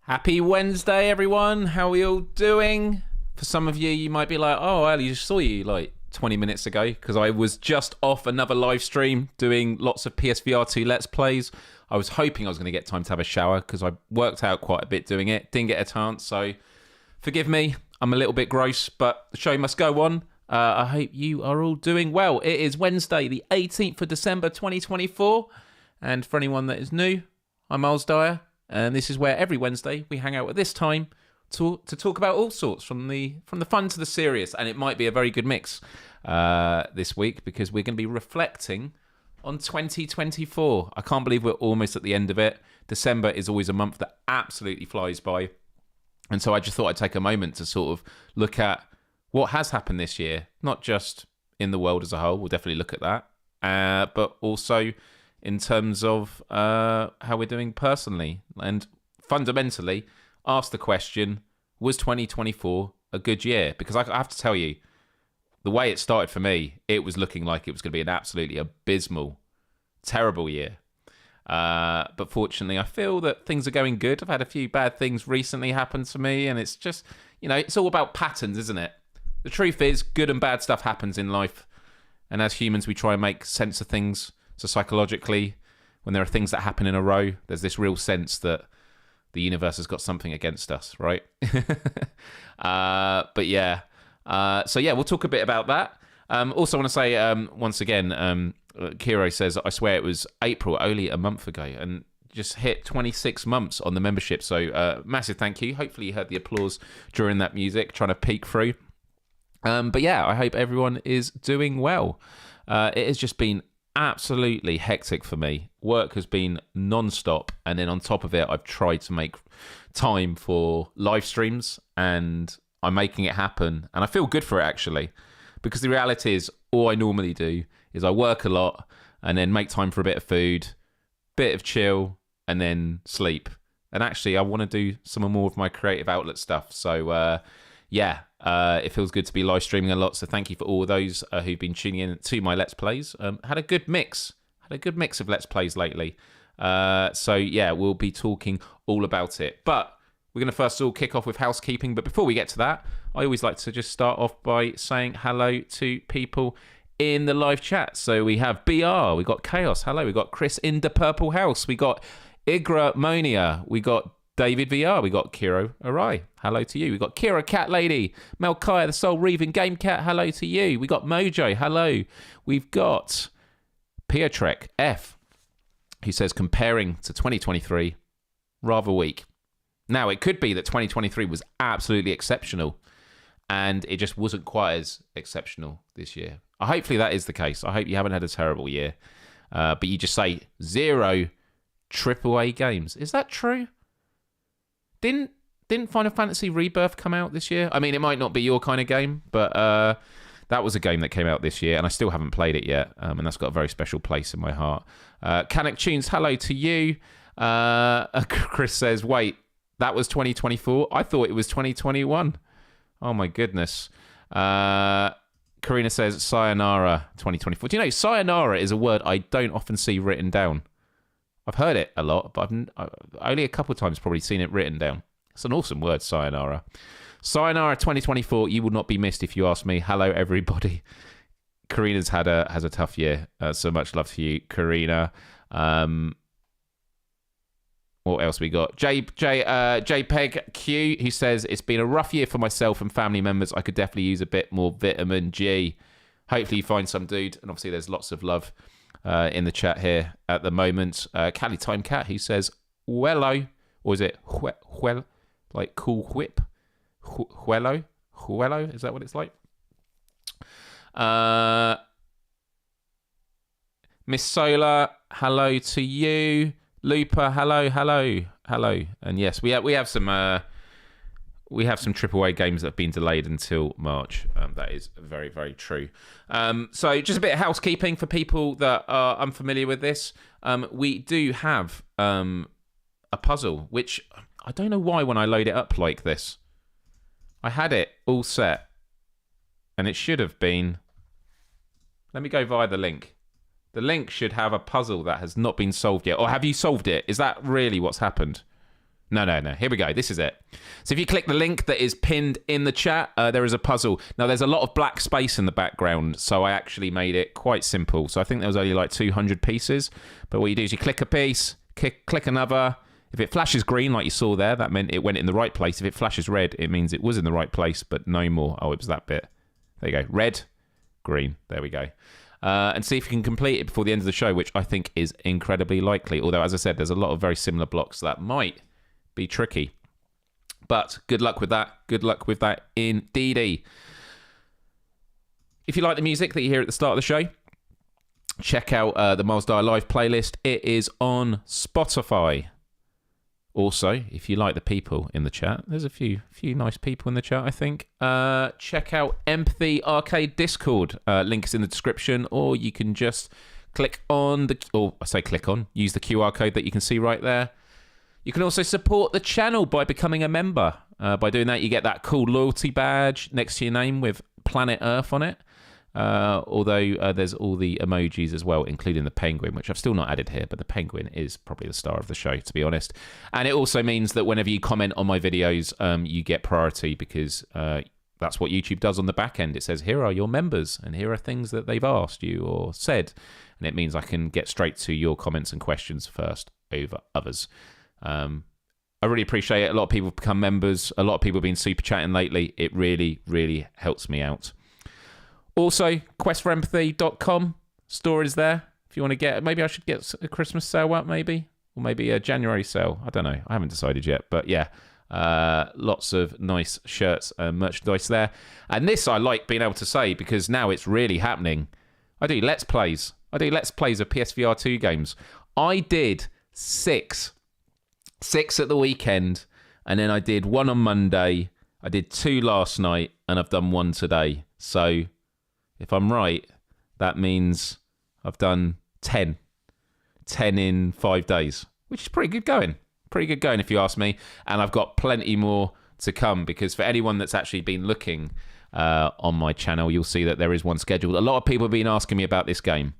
Happy Wednesday, everyone. How are we all doing? For some of you, you might be like, oh, I just saw you like 20 minutes ago because I was just off another live stream doing lots of PSVR 2 Let's Plays. I was hoping I was going to get time to have a shower because I worked out quite a bit doing it. Didn't get a chance, so forgive me. I'm a little bit gross, but the show must go on. I hope you are all doing well. It is Wednesday, the 18th of December, 2024. And for anyone that is new, I'm Myles Dyer. And this is where every Wednesday we hang out at this time to talk about all sorts, from the fun to the serious. And it might be a very good mix this week because we're going to be reflecting on 2024. I can't believe we're almost at the end of it. December is always a month that absolutely flies by. And so I just thought I'd take a moment to sort of look at what has happened this year, not just in the world as a whole. We'll definitely look at that, but also in terms of how we're doing personally, and fundamentally ask the question, was 2024 a good year? Because I have to tell you, the way it started for me, it was looking like it was going to be an absolutely abysmal, terrible year. But fortunately, I feel that things are going good. I've had a few bad things recently happen to me, and it's just, it's all about patterns, isn't it? The truth is, good and bad stuff happens in life, and as humans, we try and make sense of things. So psychologically, when there are things that happen in a row, there's this real sense that the universe has got something against us, right? But yeah. So yeah, we'll talk a bit about that. Also want to say, once again, Kiro says, I swear it was April, only a month ago, and just hit 26 months on the membership. So massive thank you. Hopefully you heard the applause during that music, trying to peek through. But yeah, I hope everyone is doing well. It has just been absolutely hectic for me. Work has been non-stop, and then on top of it, I've tried to make time for live streams, and I'm making it happen, and I feel good for it, actually, because the reality is all I normally do is I work a lot and then make time for a bit of food, bit of chill, and then sleep. And actually, I want to do some more of my creative outlet stuff. So it feels good to be live streaming a lot. So thank you for all those who've been tuning in to my Let's Plays. Had a good mix of Let's Plays lately. So yeah, we'll be talking all about it. But we're going to first of all kick off with housekeeping. But before we get to that, I always like to just start off by saying hello to people in the live chat. So we have BR, we got Chaos, hello. We got Chris in the Purple House. We got Igra Monia. We got David VR. We got Kiro Arai. Hello to you. We got Kira Cat Lady. Melkaya, the Soul Reaving Game Cat. Hello to you. We got Mojo. Hello. We've got Piotrek F, who says comparing to 2023, rather weak. Now, it could be that 2023 was absolutely exceptional and it just wasn't quite as exceptional this year. Hopefully that is the case. I hope you haven't had a terrible year. But you just say 0 AAA games. Is that true? Didn't Final Fantasy Rebirth come out this year? I mean, it might not be your kind of game, but that was a game that came out this year, and I still haven't played it yet, and that's got a very special place in my heart. Canuck Tunes, hello to you. Chris says, wait, that was 2024? I thought it was 2021. Oh, my goodness. Karina says, Sayonara 2024. Do you know, Sayonara is a word I don't often see written down. I've heard it a lot, but I've only a couple of times probably seen it written down. It's an awesome word, sayonara. Sayonara 2024, you will not be missed if you ask me. Hello, everybody. Karina's has a tough year. So much love to you, Karina. What else we got? JPEG Q, who says, it's been a rough year for myself and family members. I could definitely use a bit more vitamin G. Hopefully you find some, dude. And obviously there's lots of love in the chat here at the moment. Cali Time Cat, who says, Huelo, or is it Huel, like cool whip? Huelo? Is that what it's like? Miss Solar, hello to you. Looper, hello. And yes, we have some AAA games that have been delayed until March. That is very, very true. So just a bit of housekeeping for people that are unfamiliar with this. We do have a puzzle, which I don't know why when I load it up like this. I had it all set, and it should have been... Let me go via the link. The link should have a puzzle that has not been solved yet. Or have you solved it? Is that really what's happened? No. Here we go. This is it. So if you click the link that is pinned in the chat, there is a puzzle. Now, there's a lot of black space in the background, so I actually made it quite simple. So I think there was only like 200 pieces. But what you do is you click a piece, click another. If it flashes green, like you saw there, that meant it went in the right place. If it flashes red, it means it was in the right place, but no more. Oh, it was that bit. There you go. Red, green. There we go. And see if you can complete it before the end of the show, which I think is incredibly likely. Although, as I said, there's a lot of very similar blocks that might be tricky. But good luck with that. Good luck with that indeedy. If you like the music that you hear at the start of the show, check out the Myles Dyer Live playlist. It is on Spotify. Also, if you like the people in the chat, there's a few nice people in the chat, I think. Check out Empathy Arcade Discord. Link is in the description, or you can just use the QR code that you can see right there. You can also support the channel by becoming a member. By doing that, you get that cool loyalty badge next to your name with Planet Earth on it. Although there's all the emojis as well, including the penguin, which I've still not added here, but the penguin is probably the star of the show, to be honest. And it also means that whenever you comment on my videos, you get priority, because that's what YouTube does on the back end. It says, here are your members, and here are things that they've asked you or said. And it means I can get straight to your comments and questions first over others. I really appreciate it. A lot of people have become members. A lot of people have been super chatting lately. It really, really helps me out. Also, questforempathy.com store is there. If you want to get, maybe I should get a Christmas sale up, maybe, or maybe a January sale. I don't know. I haven't decided yet, but yeah, lots of nice shirts and merchandise there. And this I like being able to say, because now it's really happening. I do Let's Plays. of PSVR 2 games. I did six at the weekend, and then I did one on Monday. I did 2 last night, and I've done 1 today. So if I'm right, that means I've done 10 in 5 days, which is pretty good going. If you ask me. And I've got plenty more to come, because for anyone that's actually been looking on my channel, you'll see that there is one scheduled. A lot of people have been asking me about this game,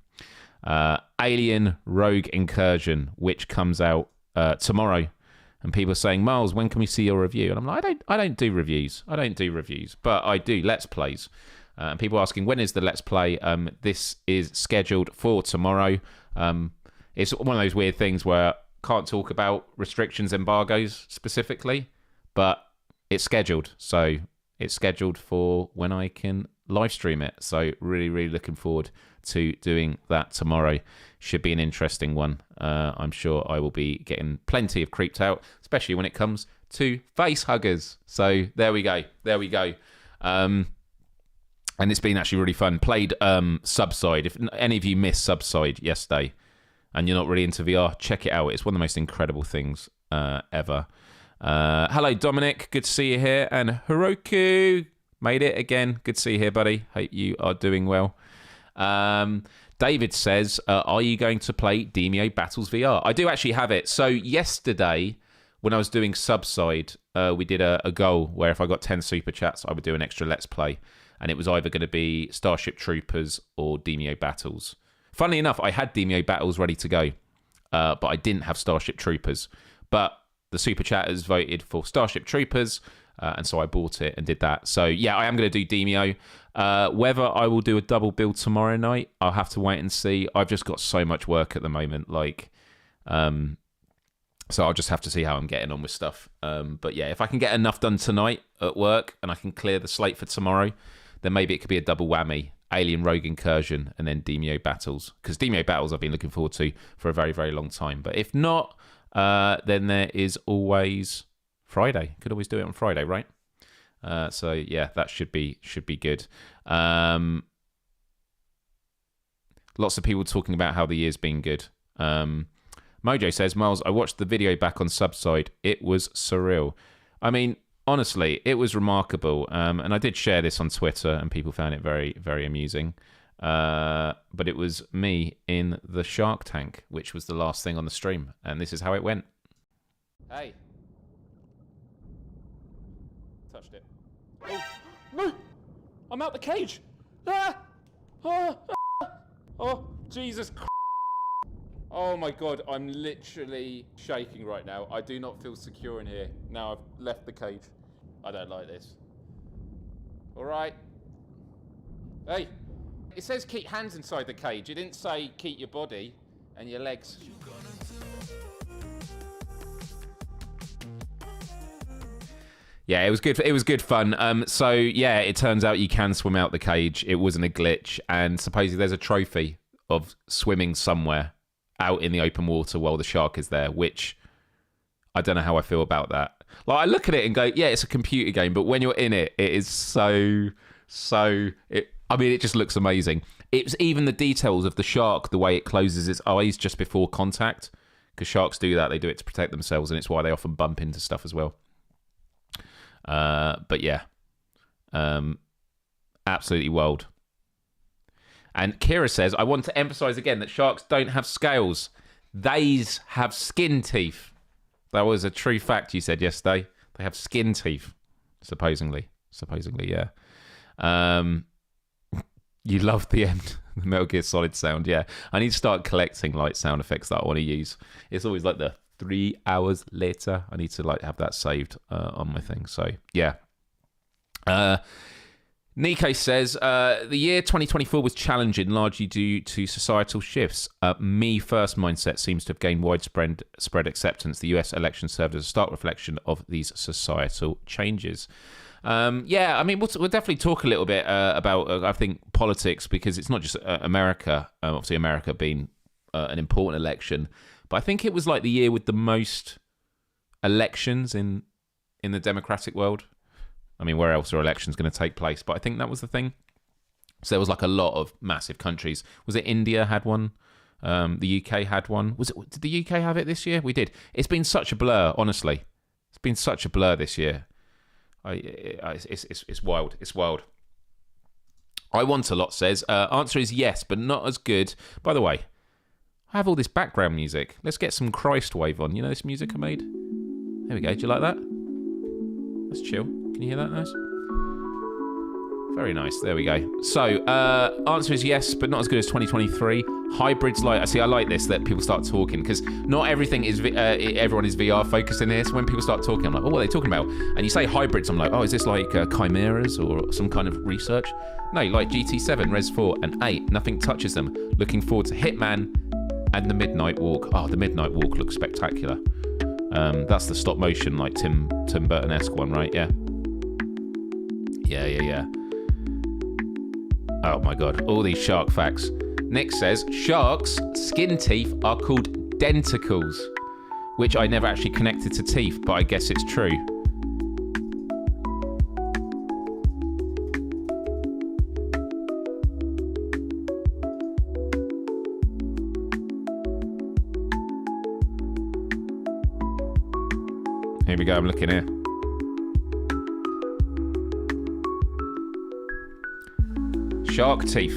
Alien Rogue Incursion, which comes out tomorrow. And people are saying, Myles, when can we see your review? And I'm like, I don't do reviews, but I do Let's Plays. And people asking, when is the Let's Play? This is scheduled for tomorrow. It's one of those weird things where I can't talk about restrictions, embargoes specifically, but it's scheduled. So it's scheduled for when I can live stream it. So really, really looking forward to doing that tomorrow. Should be an interesting one. I'm sure I will be getting plenty of creeped out, especially when it comes to face huggers. So there we go. And it's been actually really fun. Played Subside. If any of you missed Subside yesterday and you're not really into VR, check it out. It's one of the most incredible things ever. Hello, Dominic. Good to see you here. And Hiroku, made it again. Good to see you here, buddy. Hope you are doing well. David says, are you going to play Demio Battles VR? I do actually have it. So yesterday, when I was doing Subside, we did a goal where if I got 10 super chats, I would do an extra Let's Play. And it was either going to be Starship Troopers or Demio Battles. Funnily enough, I had Demio Battles ready to go, but I didn't have Starship Troopers. But the super chatters voted for Starship Troopers, and so I bought it and did that. So yeah, I am going to do Demio. Whether I will do a double build tomorrow night, I'll have to wait and see. I've just got so much work at the moment, so I'll just have to see how I'm getting on with stuff. But yeah, if I can get enough done tonight at work and I can clear the slate for tomorrow, then maybe it could be a double whammy. Alien Rogue Incursion and then Demio Battles. Because Demio Battles I've been looking forward to for a very, very long time. But if not, then there is always Friday. Could always do it on Friday, right? So yeah, that should be good. Lots of people talking about how the year's been good. Mojo says, Myles, I watched the video back on Subside. It was surreal. I mean, honestly, it was remarkable. And I did share this on Twitter and people found it very, very amusing. But it was me in the shark tank, which was the last thing on the stream. And this is how it went. Hey. Touched it. Oh, no! I'm out the cage! Ah! Oh, Jesus Christ. Oh my God, I'm literally shaking right now. I do not feel secure in here. Now I've left the cage. I don't like this. All right. Hey, it says keep hands inside the cage. It didn't say keep your body and your legs. Yeah, it was good. It was good fun. So yeah, it turns out you can swim out the cage. It wasn't a glitch, and supposedly there's a trophy of swimming somewhere out in the open water while the shark is there. Which I don't know how I feel about that. Like I look at it and go, yeah, it's a computer game, but when you're in it, it is so. I mean, it just looks amazing. It's even the details of the shark, the way it closes its eyes just before contact, because sharks do that. They do it to protect themselves, and it's why they often bump into stuff as well. But yeah, absolutely wild. And Kira says, I want to emphasize again that sharks don't have scales. They's have skin teeth. That was a true fact you said yesterday. They have skin teeth, supposedly, yeah. You love the end, the Metal Gear Solid sound, yeah. I need to start collecting like sound effects that I want to use. It's always like the 3 hours later. I need to like have that saved on my thing. So yeah. Nico says the year 2024 was challenging, largely due to societal shifts. Me first mindset seems to have gained widespread acceptance. The US election served as a stark reflection of these societal changes. Yeah, I mean, we'll definitely talk a little bit about, I think, politics, because it's not just America, obviously America being an important election, but I think it was like the year with the most elections in the democratic world. I mean, where else are elections going to take place? But I think that was the thing. So there was like a lot of massive countries. Was it India had one? The UK had one. Did the UK have it this year? We did. It's been such a blur, honestly. It's been such a blur this year. It's wild. It's wild. I Want a Lot says, answer is yes, but not as good. By the way, I have all this background music. Let's get some Christ Wave on. You know this music I made? There we go. Do you like that? That's chill. Can you hear that nice? Very nice. There we go. So, answer is yes, but not as good as 2023. Hybrids, I like this, that people start talking, because not everything is, everyone is VR focused in here. So when people start talking, I'm like, oh, what are they talking about? And you say hybrids, I'm like, oh, is this like chimeras or some kind of research? No, like GT7, Res 4, and 8. Nothing touches them. Looking forward to Hitman and The Midnight Walk. Oh, The Midnight Walk looks spectacular. That's the stop motion, like Tim Burton-esque one, right? Yeah. Yeah. Oh my god, all these shark facts. Nick says, sharks' skin teeth are called denticles, which I never actually connected to teeth, but I guess it's true. Here we go, I'm looking here. Shark teeth.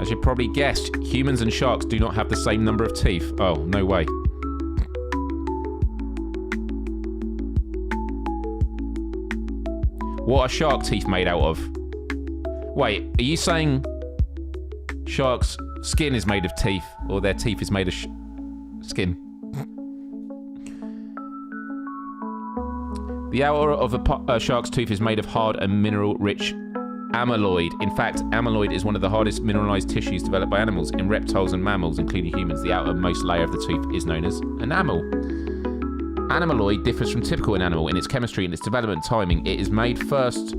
As you probably guessed, humans and sharks do not have the same number of teeth. Oh, no way. What are shark teeth made out of? Wait, are you saying sharks' skin is made of teeth, or their teeth is made of skin? The outer of a shark's tooth is made of hard and mineral-rich amyloid. In fact, amyloid is one of the hardest mineralized tissues developed by animals. In reptiles and mammals, including humans, the outermost layer of the tooth is known as enamel. Amyloid differs from typical enamel in its chemistry and its development timing. It is made first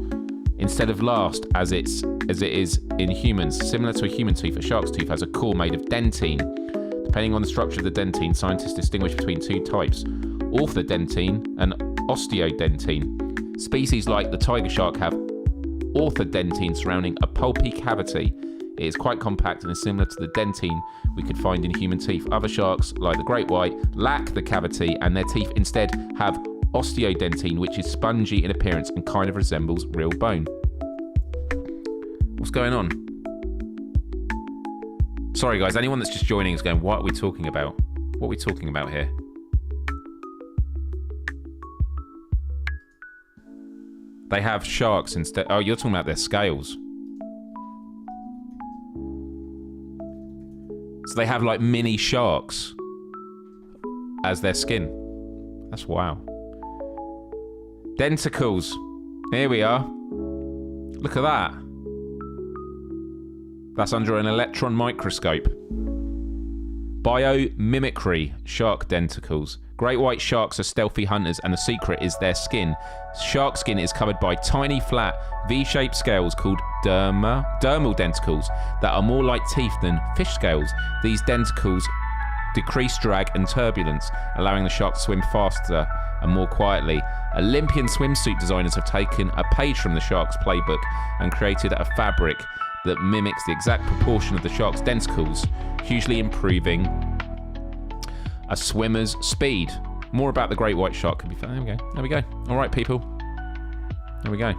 instead of last, as it is in humans. Similar to a human tooth, a shark's tooth has a core made of dentine. Depending on the structure of the dentine, scientists distinguish between two types: orthodentine and osteodentine. Species like the tiger shark have orthodentine surrounding a pulpy cavity. It is quite compact and is similar to the dentine we could find in human teeth. Other sharks, like the great white, lack the cavity, and their teeth instead have osteodentine, which is spongy in appearance and kind of resembles real bone. What's going on? Sorry guys, anyone that's just joining is going, what are we talking about? What are we talking about here? They have sharks instead. Oh, you're talking about their scales. So they have like mini sharks as their skin. That's wow. Denticles. Here we are. Look at that. That's under an electron microscope. Biomimicry. Shark denticles. Great white sharks are stealthy hunters, and the secret is their skin. Shark skin is covered by tiny, flat, V-shaped scales called dermal denticles that are more like teeth than fish scales. These denticles decrease drag and turbulence, allowing the shark to swim faster and more quietly. Olympian swimsuit designers have taken a page from the shark's playbook and created a fabric that mimics the exact proportion of the shark's denticles, hugely improving a swimmer's speed. More about the great white shark can be found. There we go. All right, people. There we go.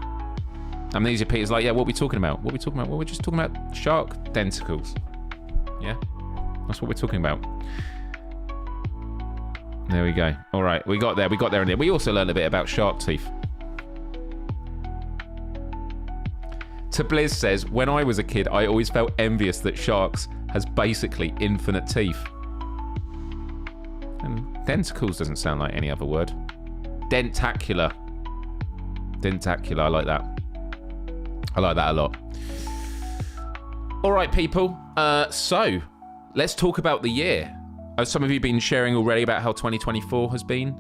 Amnesia Peter's like, yeah, what are we talking about? What are we talking about? Well, we're just talking about shark denticles. Yeah, that's what we're talking about. There we go. All right, we got there. We got there in there. We also learned a bit about shark teeth. To Blizz says, when I was a kid, I always felt envious that sharks has basically infinite teeth. And denticles doesn't sound like any other word. Dentacular. Dentacular, I like that. I like that a lot. All right, people. So, let's talk about the year. Some of you have been sharing already about how 2024 has been.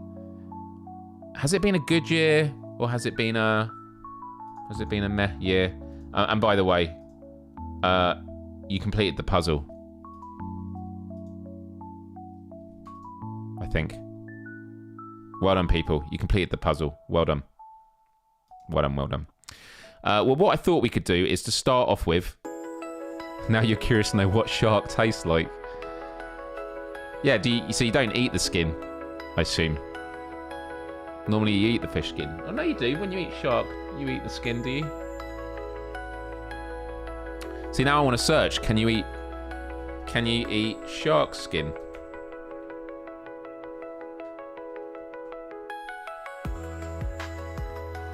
Has it been a good year, or has it been a meh year? And by the way, you completed the puzzle. I think. Well done, people. You completed the puzzle. Well done. Well done, well done. Well, what I thought we could do is to start off with... Now you're curious to know what shark tastes like. Yeah, so you don't eat the skin, I assume. Normally you eat the fish skin. Oh, no, you do. When you eat shark, you eat the skin, do you? See, now I want to search. Can you eat shark skin?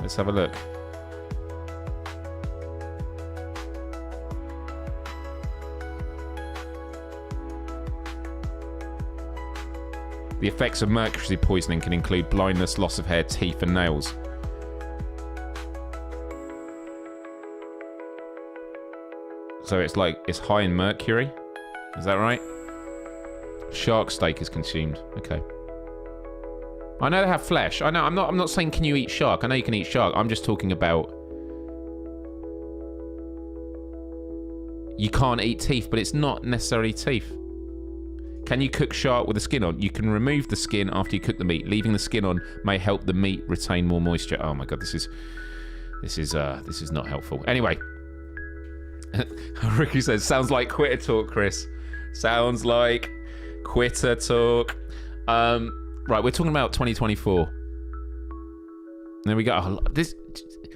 Let's have a look. The effects of mercury poisoning can include blindness, loss of hair, teeth, and nails. So it's high in mercury. Is that right? Shark steak is consumed. Okay. I know they have flesh. I know. I'm not saying can you eat shark. I know you can eat shark. I'm just talking about you can't eat teeth, but it's not necessarily teeth. Can you cook shark with the skin on? You can remove the skin after you cook the meat. Leaving the skin on may help the meat retain more moisture. Oh my god, this is not helpful. Anyway, Ricky says, sounds like quitter talk, Chris. Sounds like quitter talk. Right, we're talking about 2024. There we go.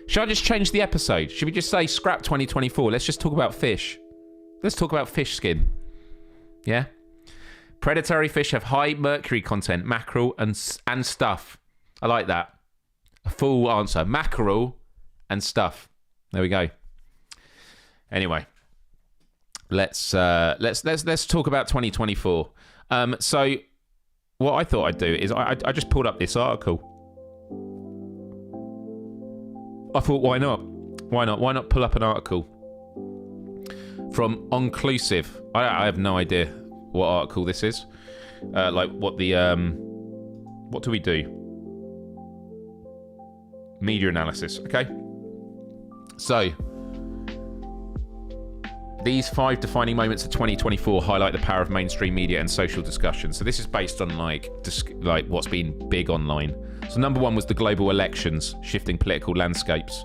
Should I just change the episode? Should we just say scrap 2024? Let's just talk about fish. Let's talk about fish skin. Yeah? Predatory fish have high mercury content, mackerel and stuff. I like that. A full answer. Mackerel and stuff. There we go. Anyway, let's talk about 2024. So what I thought I'd do is I just pulled up this article. I thought, why not? Why not pull up an article from Onclusive? I have no idea what article this is. Like what the what do we do? Media analysis. Okay. So these 5 defining moments of 2024 highlight the power of mainstream media and social discussion. So this is based on like what's been big online. So number 1 was the global elections, shifting political landscapes.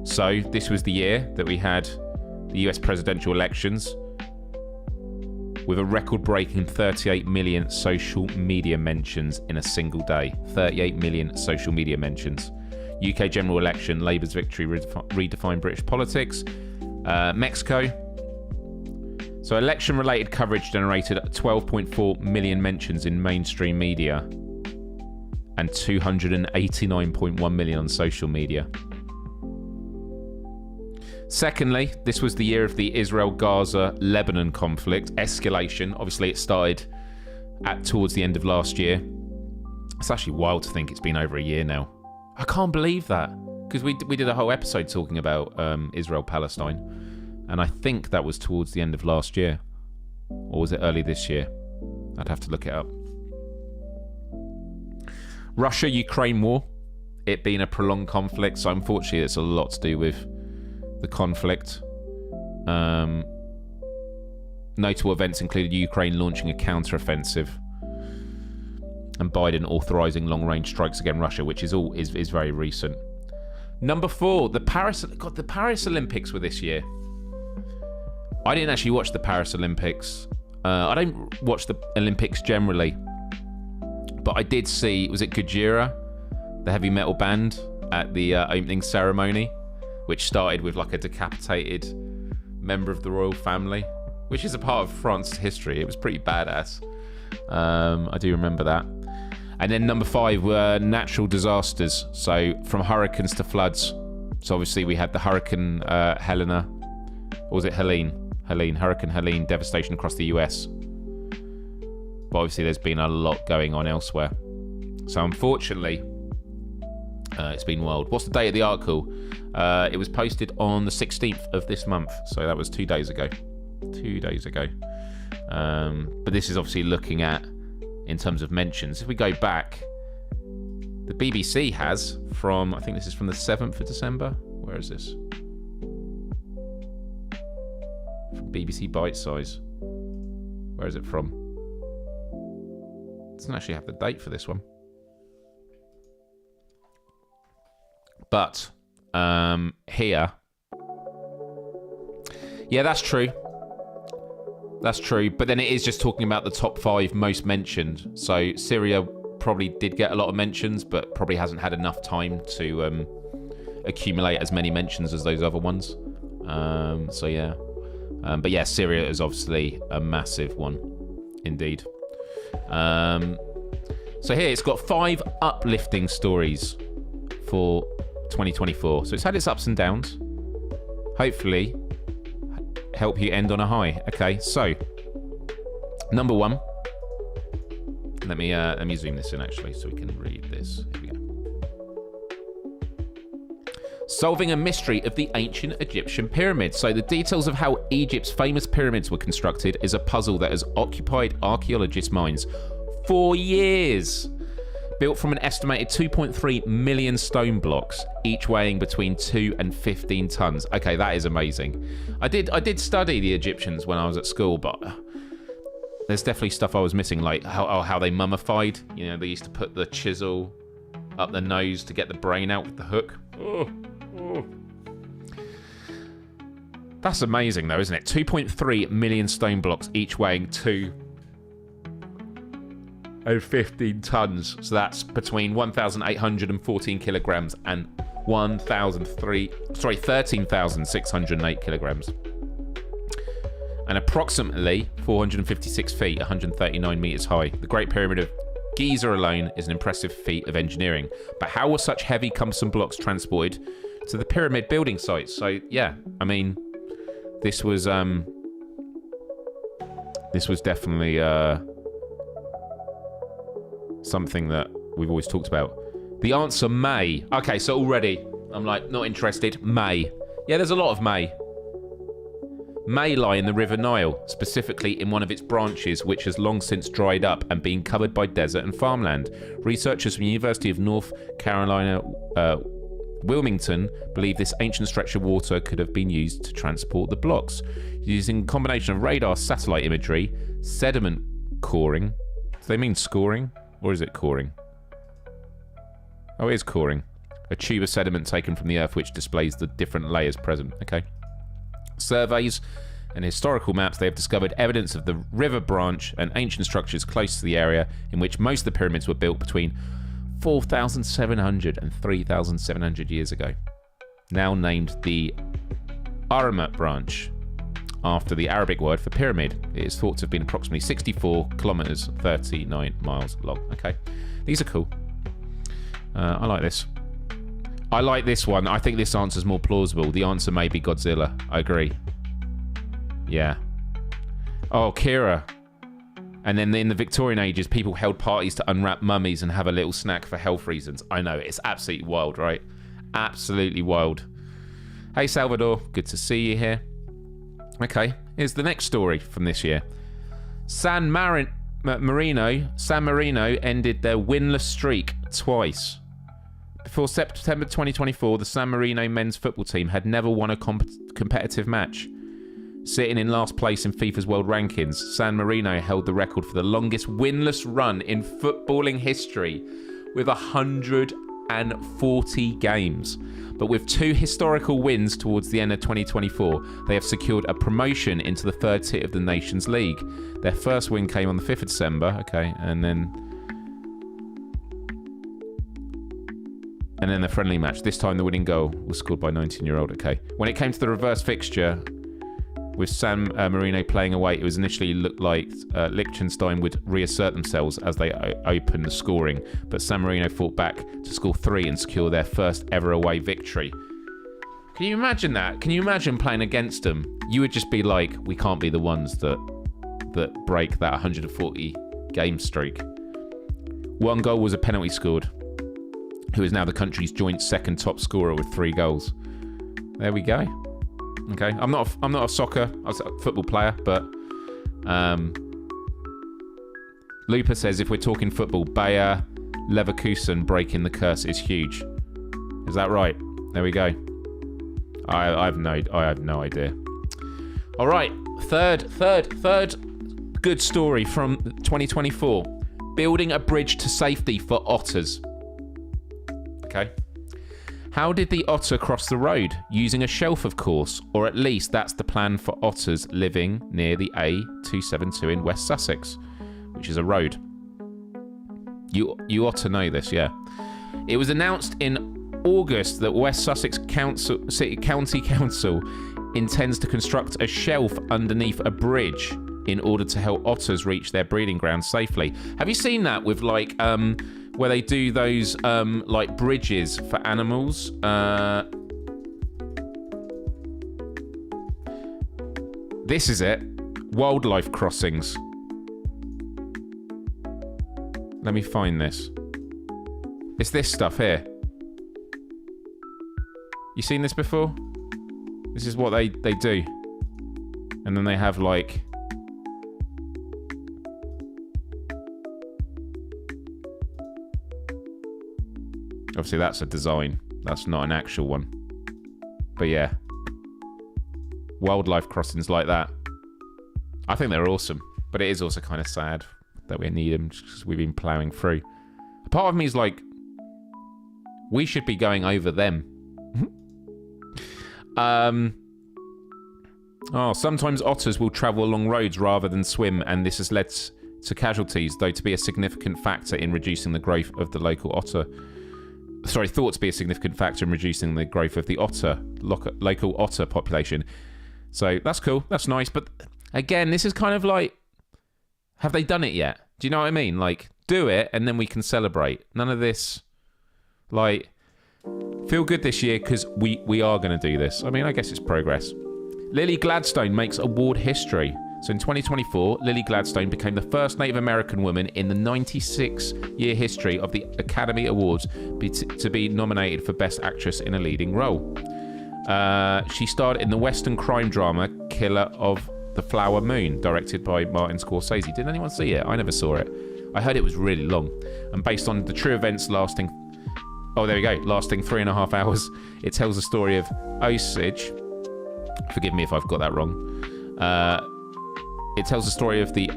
So this was the year that we had the US presidential elections with a record-breaking 38 million social media mentions in a single day. 38 million social media mentions. UK general election, Labour's victory redefined British politics. Mexico. So election-related coverage generated 12.4 million mentions in mainstream media and 289.1 million on social media. Secondly, this was the year of the Israel-Gaza-Lebanon conflict escalation. Obviously, it started towards the end of last year. It's actually wild to think it's been over a year now. I can't believe that, because we did a whole episode talking about Israel-Palestine, and I think that was towards the end of last year. Or was it early this year? I'd have to look it up. Russia-Ukraine war. It being a prolonged conflict, so unfortunately it's a lot to do with the conflict. Notable events included Ukraine launching a counter-offensive and Biden authorising long-range strikes against Russia, which is very recent. Number 4, the Paris Olympics were this year. I didn't actually watch the Paris Olympics. I don't watch the Olympics generally, but I did see, was it Gojira, the heavy metal band, at the opening ceremony, which started with like a decapitated member of the royal family, which is a part of France's history. It was pretty badass. I do remember that. And then number 5 were natural disasters. So from hurricanes to floods. So obviously we had the Hurricane Helena. Or was it Helene? Hurricane Helene, devastation across the US. But obviously there's been a lot going on elsewhere. So unfortunately, it's been wild. What's the date of the article? It was posted on the 16th of this month. So that was 2 days ago. 2 days ago. But this is obviously looking at, in terms of mentions. If we go back, the BBC has from, I think this is from the 7th of December. Where is this? From BBC Bite Size. Where is it from? It doesn't actually have the date for this one. But here, yeah, that's true. That's true. But then it is just talking about the top 5 most mentioned. So Syria probably did get a lot of mentions, but probably hasn't had enough time to accumulate as many mentions as those other ones. So yeah. But yeah, Syria is obviously a massive one, indeed. So here it's got 5 uplifting stories for 2024. So it's had its ups and downs. Hopefully, help you end on a high. Okay, so number 1. Let me zoom this in actually so we can read this. Here we go. Solving a mystery of the ancient Egyptian pyramids. So the details of how Egypt's famous pyramids were constructed is a puzzle that has occupied archaeologists' minds for years. Built from an estimated 2.3 million stone blocks, each weighing between 2 and 15 tons. Okay, that is amazing. I did study the Egyptians when I was at school, but there's definitely stuff I was missing, like how they mummified. You know, they used to put the chisel up the nose to get the brain out with the hook. Oh. That's amazing though, isn't it? 2.3 million stone blocks, each weighing 2 and 15 tons. So that's between 1,814 kilograms and 13,608 kilograms. And approximately 456 feet, 139 meters high. The Great Pyramid of Giza alone is an impressive feat of engineering. But how were such heavy, cumbersome blocks transported to the pyramid building sites? So yeah, I mean, this was definitely something that we've always talked about. The answer, May. Okay, so already I'm like, not interested. May. Yeah, there's a lot of May. May lie in the River Nile, specifically in one of its branches, which has long since dried up and been covered by desert and farmland. Researchers from the University of North Carolina, Wilmington, believe this ancient stretch of water could have been used to transport the blocks. Using a combination of radar, satellite imagery, sediment coring. Do they mean scoring? Or is it coring? Oh, it is coring. A tube of sediment taken from the earth which displays the different layers present. Okay. Surveys and historical maps, they have discovered evidence of the river branch and ancient structures close to the area in which most of the pyramids were built between 4,700 and 3,700 years ago. Now named the Ahriman branch, after the Arabic word for pyramid. It is thought to have been approximately 64 kilometers, 39 miles long. Okay, these are cool. I like this. I like this one. I think this answer's more plausible. The answer may be Godzilla. I agree. Yeah. Oh, Kira. And then in the Victorian ages, people held parties to unwrap mummies and have a little snack for health reasons. I know, it's absolutely wild, right? Absolutely wild. Hey, Salvador. Good to see you here. Okay, here's the next story from this year. San Marino ended their winless streak twice. Before September 2024, the San Marino men's football team had never won a competitive match. Sitting in last place in FIFA's world rankings, San Marino held the record for the longest winless run in footballing history with 140 games. But with 2 historical wins towards the end of 2024, they have secured a promotion into the 3rd tier of the Nations League. Their first win came on the 5th of December, okay, and then the friendly match. This time the winning goal was scored by 19-year-old, okay. When it came to the reverse fixture, with San Marino playing away, it was initially looked like Liechtenstein would reassert themselves as they opened the scoring, but San Marino fought back to score 3 and secure their first ever away victory. Can you imagine that? Can you imagine playing against them? You would just be like, we can't be the ones that break that 140 game streak. 1 goal was a penalty scored, who is now the country's joint 2nd top scorer with 3 goals. There we go. Okay, I'm not a football player, but Lupa says if we're talking football, Bayer Leverkusen breaking the curse is huge. Is that right? There we go. I have no idea. All right, third good story from 2024. Building a bridge to safety for otters. Okay. How did the otter cross the road? Using a shelf, of course, or at least that's the plan for otters living near the A272 in West Sussex, which is a road. You ought to know this, yeah. It was announced in August that West Sussex County Council intends to construct a shelf underneath a bridge in order to help otters reach their breeding grounds safely. Have you seen that with where they do those bridges for animals? This is it. Wildlife crossings. Let me find this. It's this stuff here. You seen this before? This is what they do. And then they have obviously that's a design. That's not an actual one. But yeah. Wildlife crossings like that. I think they're awesome. But it is also kind of sad that we need them because we've been ploughing through. A part of me is like, we should be going over them. Sometimes otters will travel along roads rather than swim, and this has led to casualties, though to be a significant factor in reducing the growth of the local otter. Thought to be a significant factor in reducing the growth of the local otter population. So that's cool. That's nice. But again, this is kind of like, have they done it yet? Do you know what I mean? Like, do it and then we can celebrate. None of this, feel good this year because we are going to do this. I mean, I guess it's progress. Lily Gladstone makes award history. So in 2024, Lily Gladstone became the first Native American woman in the 96-year history of the Academy Awards to be nominated for Best Actress in a Leading Role. She starred in the Western crime drama Killer of the Flower Moon, directed by Martin Scorsese. Did anyone see it? I never saw it. I heard it was really long. And based on the true events lasting 3.5 hours, it tells the story of Osage. Forgive me if I've got that wrong. It tells the story of the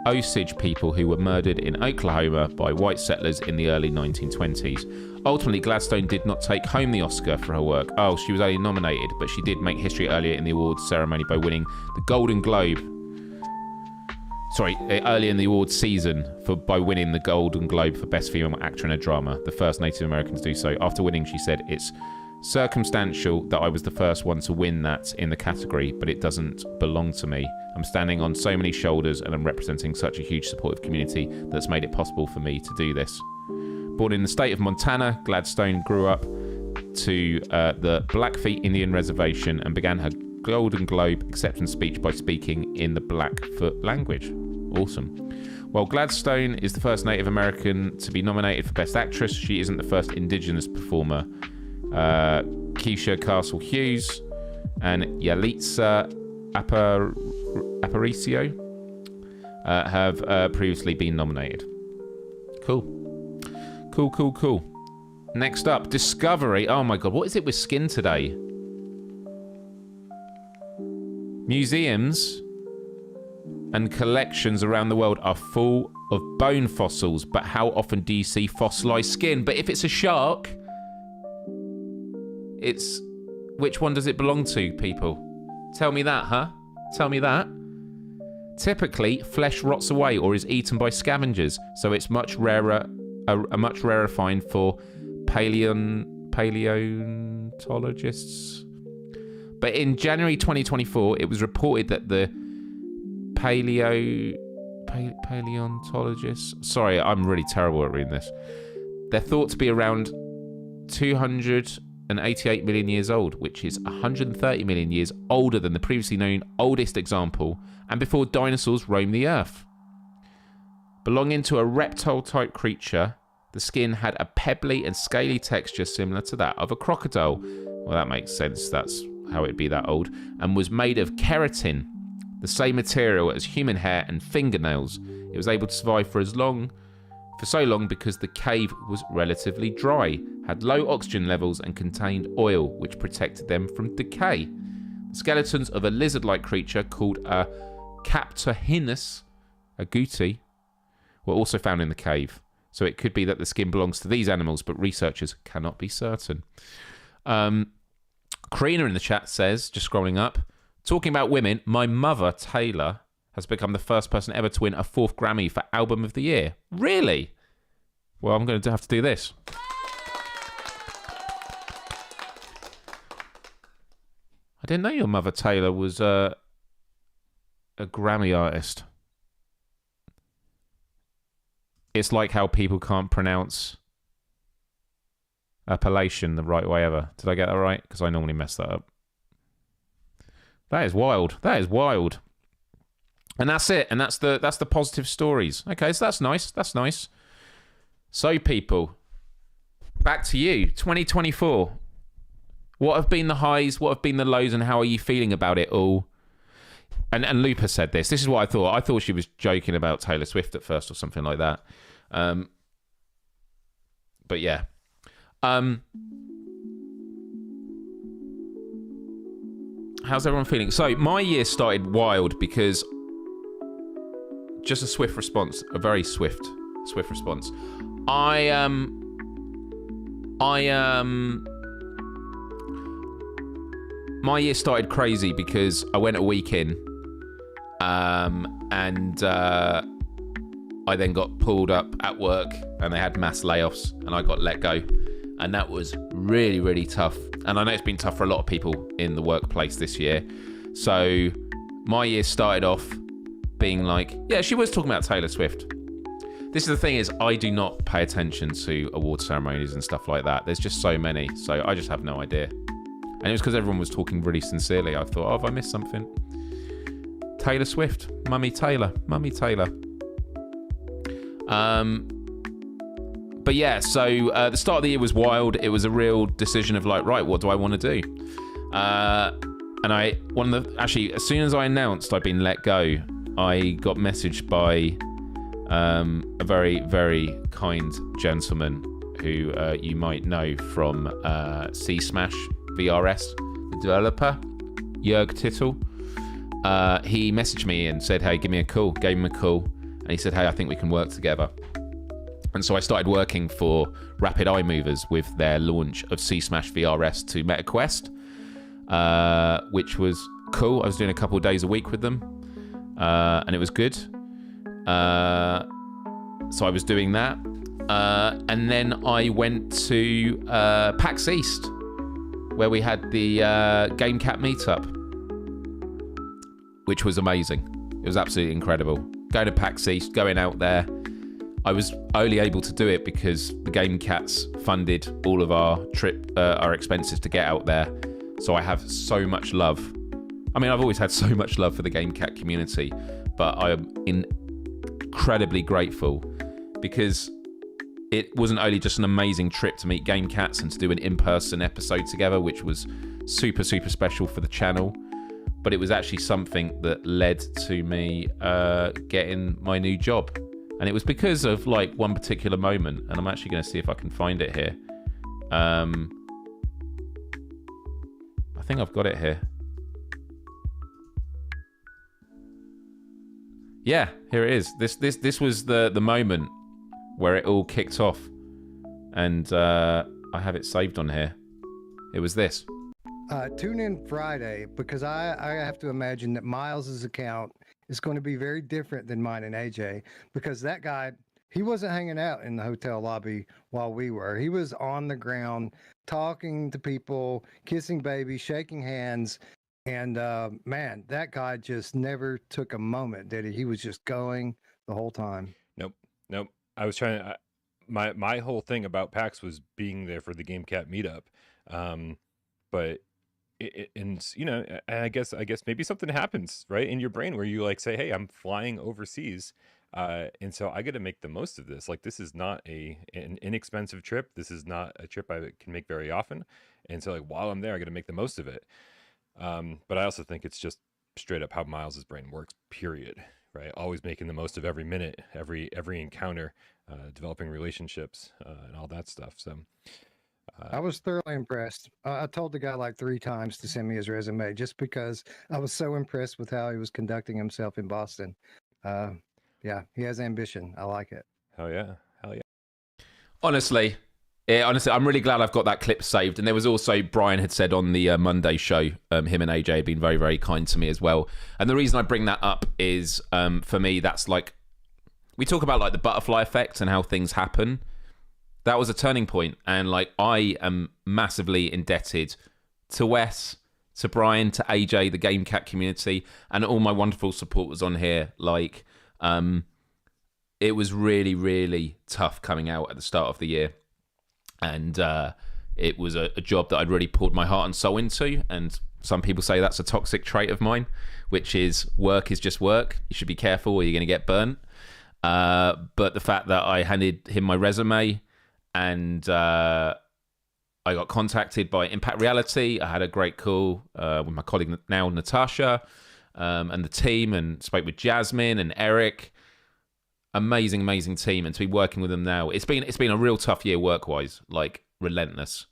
Osage people who were murdered in Oklahoma by white settlers in the early 1920s. Ultimately, Gladstone did not take home the Oscar for her work. She was only nominated, but she did make history earlier in the awards ceremony by winning the Golden Globe. Early in the awards season by winning the Golden Globe for Best Female Actor in a Drama, the first Native American to do so. After winning, she said, "It's circumstantial that I was the first one to win that in the category, but it doesn't belong to me. I'm standing on so many shoulders and I'm representing such a huge supportive community that's made it possible for me to do this." Born in the state of Montana, Gladstone grew up to the Blackfeet Indian Reservation and began her Golden Globe acceptance speech by speaking in the Blackfoot language. Awesome. While Gladstone is the first Native American to be nominated for Best Actress, she isn't the first Indigenous performer. Keisha Castle Hughes and Yalitza Aparicio have previously been nominated. Cool. Next up, Discovery. Oh my god, what is it with skin today? Museums and collections around the world are full of bone fossils, but how often do you see fossilized skin? But if it's a shark, it's... Which one does it belong to, people? Tell me that, huh? Tell me that. Typically, flesh rots away or is eaten by scavengers, so it's much rarer, a much rarer find for paleontologists. But in January 2024, it was reported that the paleontologists... Sorry, I'm really terrible at reading this. They're thought to be around 288 million years old, which is 130 million years older than the previously known oldest example, and before dinosaurs roamed the Earth. Belonging to a reptile-type creature, the skin had a pebbly and scaly texture similar to that of a crocodile. Well, that makes sense. That's how it'd be that old. And was made of keratin, the same material as human hair and fingernails. It was able to survive for so long because the cave was relatively dry, had low oxygen levels, and contained oil, which protected them from decay. The skeletons of a lizard-like creature called a Captohinus agouti were also found in the cave. So it could be that the skin belongs to these animals, but researchers cannot be certain. Karina in the chat says, just scrolling up, talking about women, my mother, Taylor, has become the first person ever to win a 4th Grammy for Album of the Year. Really? Well, I'm going to have to do this. I didn't know your mother, Taylor, was a Grammy artist. It's like how people can't pronounce appellation the right way ever. Did I get that right? Because I normally mess that up. That is wild. That is wild. And that's it. And that's the positive stories. Okay, so that's nice. That's nice. So, people, back to you. 2024. What have been the highs? What have been the lows? And how are you feeling about it all? And Lupa said this. This is what I thought. I thought she was joking about Taylor Swift at first or something like that. But yeah. How's everyone feeling? So my year started wild because just a swift response, a very swift response. My year started crazy because I went a week in, and I then got pulled up at work and they had mass layoffs and I got let go. And that was really, really tough. And I know it's been tough for a lot of people in the workplace this year. So my year started off being like, yeah, she was talking about Taylor Swift. This is the thing is, I do not pay attention to award ceremonies and stuff like that. There's just so many. So I just have no idea. And it was because everyone was talking really sincerely. I thought, oh, have I missed something? Taylor Swift. Mummy Taylor. But yeah, so the start of the year was wild. It was a real decision of like, right, what do I want to do? And actually, as soon as I announced I'd been let go, I got messaged by a very, very kind gentleman who you might know from C-Smash VRS, the developer, Jörg Tittel. He messaged me and said, hey, give me a call. Gave him a call. And he said, hey, I think we can work together. And so I started working for Rapid Eye Movers with their launch of C-Smash VRS to MetaQuest, which was cool. I was doing a couple of days a week with them, and it was good. So I was doing that. And then I went to PAX East, where we had the GameCat meetup, which was amazing. It was absolutely incredible. Going to PAX East, going out there. I was only able to do it because the Game Cats funded all of our our expenses to get out there. So I have so much love. I mean, I've always had so much love for the Game Cat community, but I am incredibly grateful because it wasn't only just an amazing trip to meet Game Cats and to do an in-person episode together, which was super, super special for the channel, but it was actually something that led to me getting my new job. And it was because of like one particular moment, and I'm actually going to see if I can find it here. I think I've got it here. Yeah, here it is. This was the moment where it all kicked off, and I have it saved on here. It was this. Tune in Friday, because I have to imagine that Miles's account is going to be very different than mine and AJ, because that guy, he wasn't hanging out in the hotel lobby while we were. He was on the ground talking to people, kissing babies, shaking hands. And man, that guy just never took a moment, did he? He was just going the whole time. Nope. I was trying to, my whole thing about PAX was being there for the Game Cat meetup. But and you know, I guess maybe something happens right in your brain where you like say, hey, I'm flying overseas, and so I got to make the most of this. Like, this is not an inexpensive trip. This is not a trip I can make very often, and so like while I'm there, I got to make the most of it. But I also think it's just straight up how Miles's brain works. Period. Right, always making the most of every minute, every encounter, developing relationships, and all that stuff. So. I was thoroughly impressed. I told the guy like 3 times to send me his resume just because I was so impressed with how he was conducting himself in Boston. Yeah, he has ambition. I like it. Hell yeah. Honestly, I'm really glad I've got that clip saved. And there was also, Brian had said on the Monday show, him and AJ had been very, very kind to me as well. And the reason I bring that up is, for me, that's like, we talk about like the butterfly effect and how things happen. That was a turning point, and like I am massively indebted to Wes, to Brian, to AJ, the Game Cat community, and all my wonderful supporters on here. Like, it was really, really tough coming out at the start of the year, and it was a job that I'd really poured my heart and soul into. And some people say that's a toxic trait of mine, which is work is just work. You should be careful or you're going to get burnt. But the fact that I handed him my resume, and I got contacted by Impact Reality. I had a great call with my colleague now, Natasha, and the team, and spoke with Jasmine and Eric. Amazing, amazing team, and to be working with them now, it's been a real tough year work-wise, like relentless.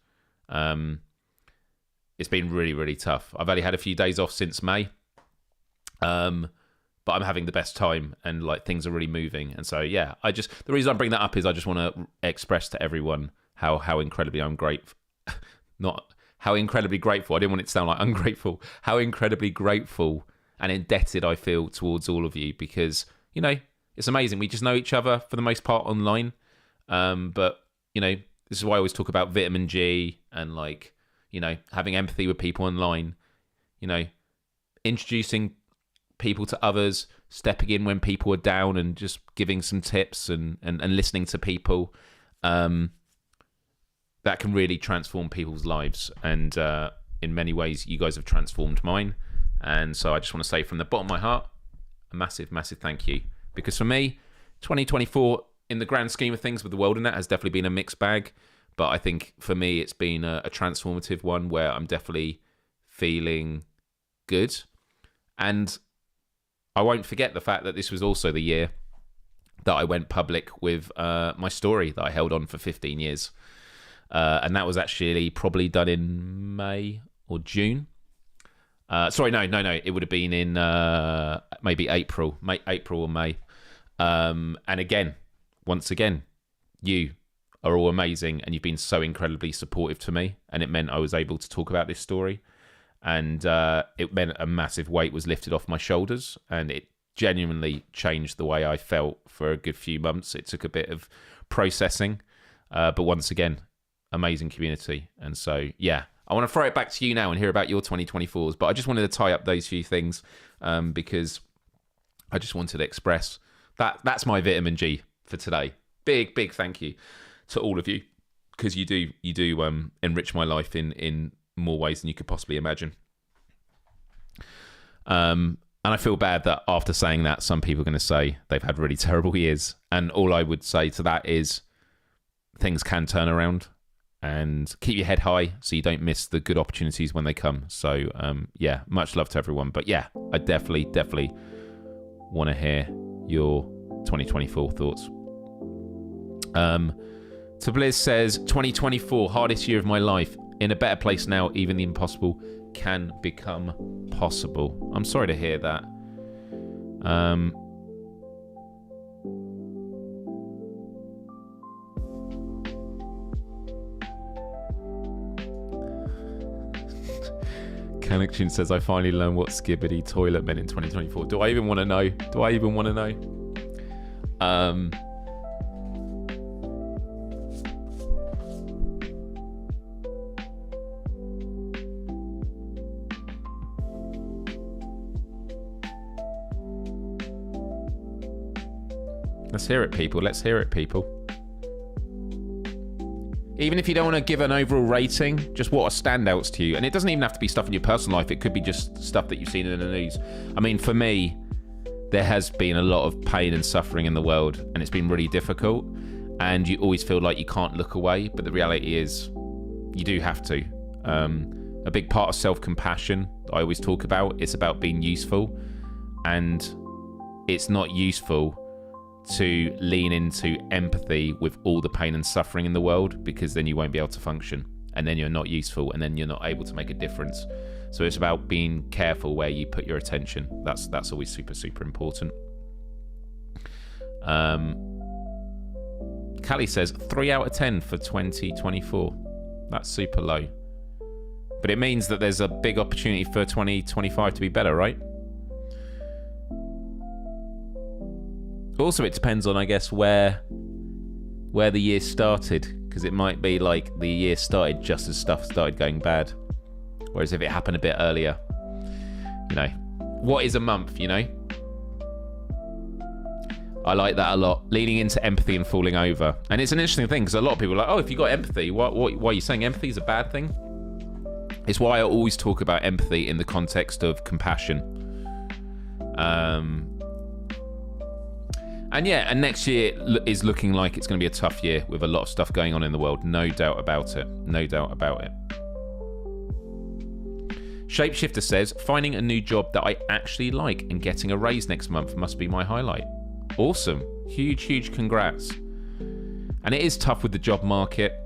It's been really, really tough. I've only had a few days off since May, but I'm having the best time, and like things are really moving. And so, yeah, the reason I bring that up is I just want to express to everyone how incredibly I'm grateful. Not how incredibly grateful. I didn't want it to sound like ungrateful. How incredibly grateful and indebted I feel towards all of you, because, you know, it's amazing. We just know each other for the most part online. But, you know, this is why I always talk about vitamin G and like, you know, having empathy with people online, you know, introducing people to others, stepping in when people are down and just giving some tips and listening to people, that can really transform people's lives. And in many ways, you guys have transformed mine. And so I just want to say from the bottom of my heart, a massive, massive thank you. Because for me, 2024, in the grand scheme of things with the world in that, has definitely been a mixed bag. But I think for me, it's been a transformative one where I'm definitely feeling good. And I won't forget the fact that this was also the year that I went public with my story that I held on for 15 years. And that was actually probably done in May or June. Sorry, no. It would have been in maybe April or May. And again, once again, you are all amazing, and you've been so incredibly supportive to me. And it meant I was able to talk about this story. And it meant a massive weight was lifted off my shoulders, and it genuinely changed the way I felt for a good few months. It took a bit of processing, but once again, amazing community. And so, yeah, I want to throw it back to you now and hear about your 2024s, but I just wanted to tie up those few things because I just wanted to express that's my vitamin G for today. big thank you to all of you, because you do enrich my life in more ways than you could possibly imagine. And I feel bad that after saying that, some people are going to say they've had really terrible years. And all I would say to that is things can turn around, and keep your head high so you don't miss the good opportunities when they come. So, yeah, much love to everyone. But yeah, I definitely want to hear your 2024 thoughts. To Blizz says, 2024, hardest year of my life. In a better place now, even the impossible can become possible. I'm sorry to hear that. Connection says, I finally learned what skibbity toilet meant in 2024. Do I even want to know? Let's hear it, people. Even if you don't want to give an overall rating, just what are standouts to you? And it doesn't even have to be stuff in your personal life. It could be just stuff that you've seen in the news. I mean, for me, there has been a lot of pain and suffering in the world, and it's been really difficult. And you always feel like you can't look away, but the reality is you do have to. A big part of self-compassion I always talk about, it's about being useful. And it's not useful to lean into empathy with all the pain and suffering in the world, because then you won't be able to function, and then you're not useful, and then you're not able to make a difference. So it's about being careful where you put your attention. That's always super important. Callie says 3 out of 10 for 2024. That's super low, but it means that there's a big opportunity for 2025 to be better, right? Also, it depends on, I guess, where the year started, because it might be like the year started just as stuff started going bad, whereas if it happened a bit earlier, you know, what is a month, you know? I like that a lot, leaning into empathy and falling over. And it's an interesting thing, because a lot of people are like, oh, if you got empathy, why are you saying empathy is a bad thing? It's why I always talk about empathy in the context of compassion. And yeah, and next year is looking like it's going to be a tough year with a lot of stuff going on in the world. No doubt about it. Shapeshifter says, finding a new job that I actually like and getting a raise next month must be my highlight. Awesome. Huge congrats. And it is tough with the job market.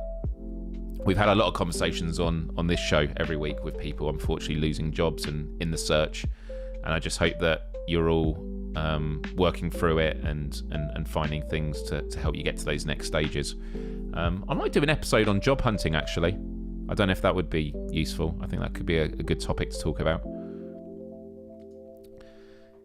We've had a lot of conversations on this show every week with people unfortunately losing jobs and in the search. And I just hope that you're all working through it and finding things to help you get to those next stages. I might do an episode on job hunting, actually. I don't know if that would be useful. I think that could be a good topic to talk about.